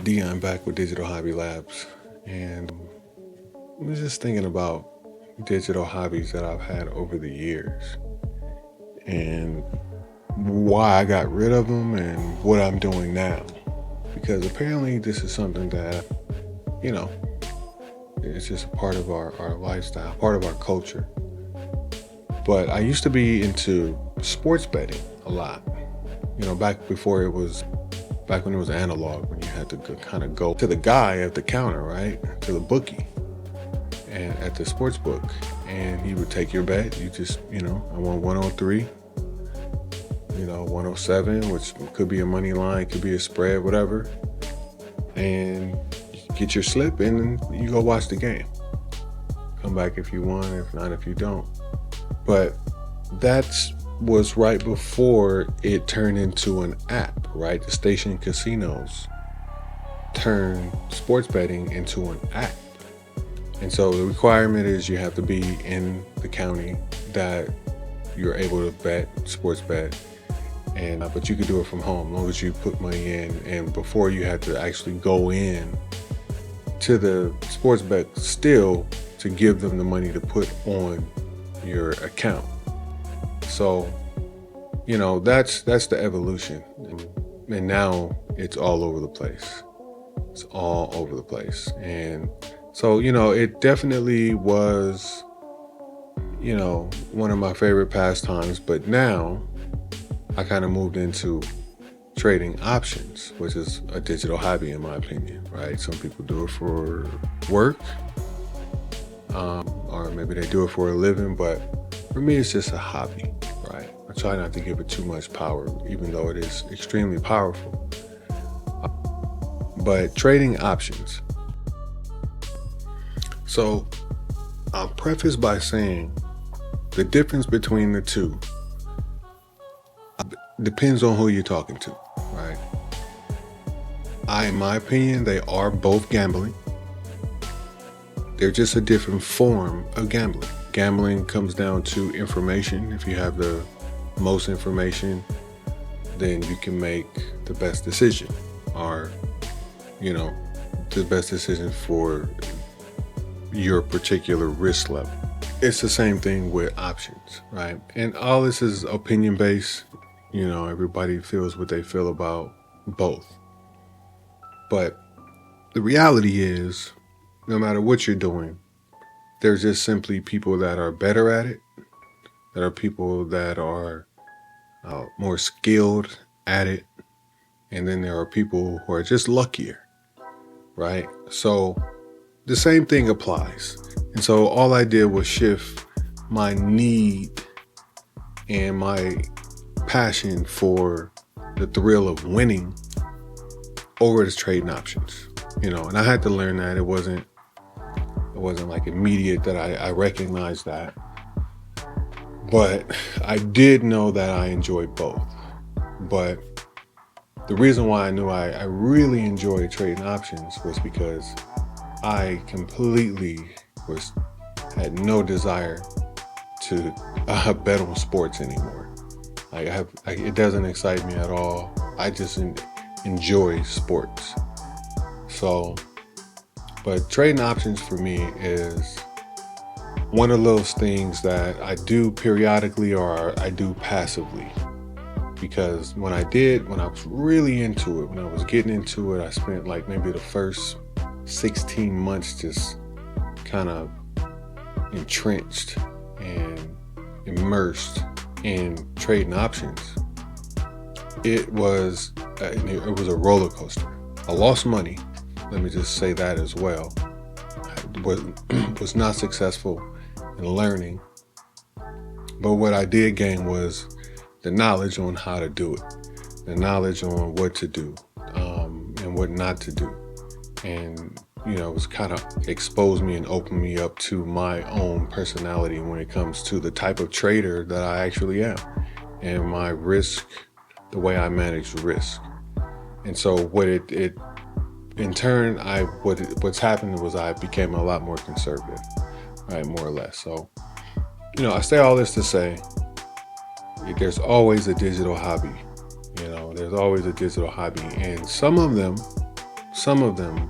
Dion back with Digital Hobby Labs, and I was just thinking about digital hobbies that I've had over the years and why I got rid of them and what I'm doing now. Because apparently, this is something that, you know, it's just a part of our lifestyle, part of our culture. But I used to be into sports betting a lot, back when it was analog, when you had to kind of go to the guy at the counter, right? To the bookie and at the sports book. And he would take your bet. You just, I won 103, 107, which could be a money line, could be a spread, whatever. And you get your slip and you go watch the game. Come back if you won, if not, if you don't. But that's was right before it turned into an app, right? The station casinos turned sports betting into an app. And so the requirement is you have to be in the county that you're able to sports bet, and but you could do it from home as long as you put money in. And before, you had to actually go in to the sports bet still to give them the money to put on your account. So, that's the evolution. And now it's all over the place. It's all over the place. And so, it definitely was, one of my favorite pastimes. But now I kind of moved into trading options, which is a digital hobby in my opinion, right? Some people do it for work, or maybe they do it for a living, but for me, it's just a hobby, right? I try not to give it too much power, even though it is extremely powerful. But trading options. So I'll preface by saying the difference between the two depends on who you're talking to, right? In my opinion, they are both gambling. They're just a different form of gambling. Gambling comes down to information. If you have the most information, then you can make the best decision, or, the best decision for your particular risk level. It's the same thing with options, right? And all this is opinion based. Everybody feels what they feel about both. But the reality is, no matter what you're doing, there's just simply people that are better at it, that are people that are more skilled at it, and then there are people who are just luckier, right? So the same thing applies. And so all I did was shift my need and my passion for the thrill of winning over to trading options, and I had to learn that. It wasn't like immediate that I recognized that, but I did know that I enjoyed both. But the reason why I knew I really enjoyed trading options was because I completely had no desire to bet on sports anymore. It doesn't excite me at all. I just enjoy sports. So, but trading options for me is one of those things that I do periodically or I do passively. Because when I was really into it, when I was getting into it, I spent like maybe the first 16 months just kind of entrenched and immersed in trading options. It was a roller coaster. I lost money. Let me just say that as well. I was not successful in learning, but what I did gain was the knowledge on how to do it, the knowledge on what to do, and what not to do. And, it was kind of exposed me and opened me up to my own personality when it comes to the type of trader that I actually am and my risk, the way I manage risk. And so in turn, what's happened was I became a lot more conservative, right? More or less. So, I say all this to say, there's always a digital hobby. There's always a digital hobby, and some of them some of them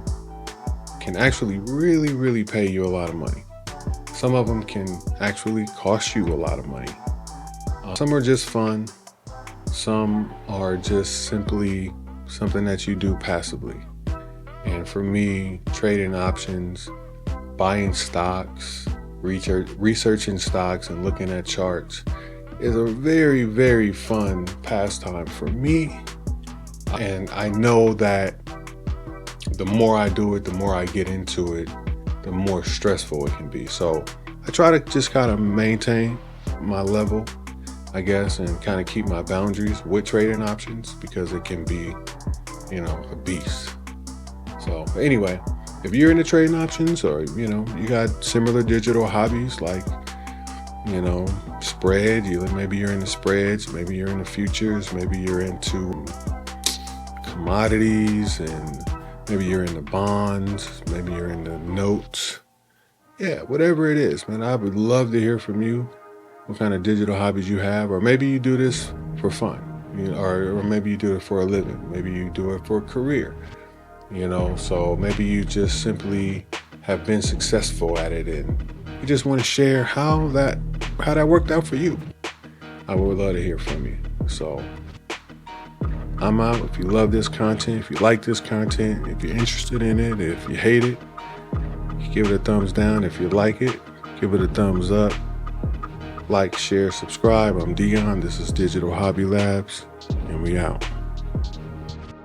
can actually really, really pay you a lot of money. Some of them can actually cost you a lot of money. Some are just fun. Some are just simply something that you do passively. And for me, trading options, buying stocks, researching stocks and looking at charts is a very, very fun pastime for me. And I know that the more I do it, the more I get into it, the more stressful it can be. So I try to just kind of maintain my level, I guess, and kind of keep my boundaries with trading options because it can be, a beast. So anyway, if you're into trading options or, you got similar digital hobbies like, spread, maybe you're into spreads, maybe you're into futures, maybe you're into commodities, and maybe you're into bonds, maybe you're into notes. Yeah, whatever it is, man, I would love to hear from you, what kind of digital hobbies you have, or maybe you do this for fun, or maybe you do it for a living, maybe you do it for a career, so maybe you just simply have been successful at it and you just want to share how that worked out for you. I would love to hear from you. So I'm out. If you love this content, if you like this content, if you're interested in it, if you hate it, give it a thumbs down. If you like it, give it a thumbs up. Like, share, subscribe. I'm Dion. This is Digital Hobby Labs, and we out.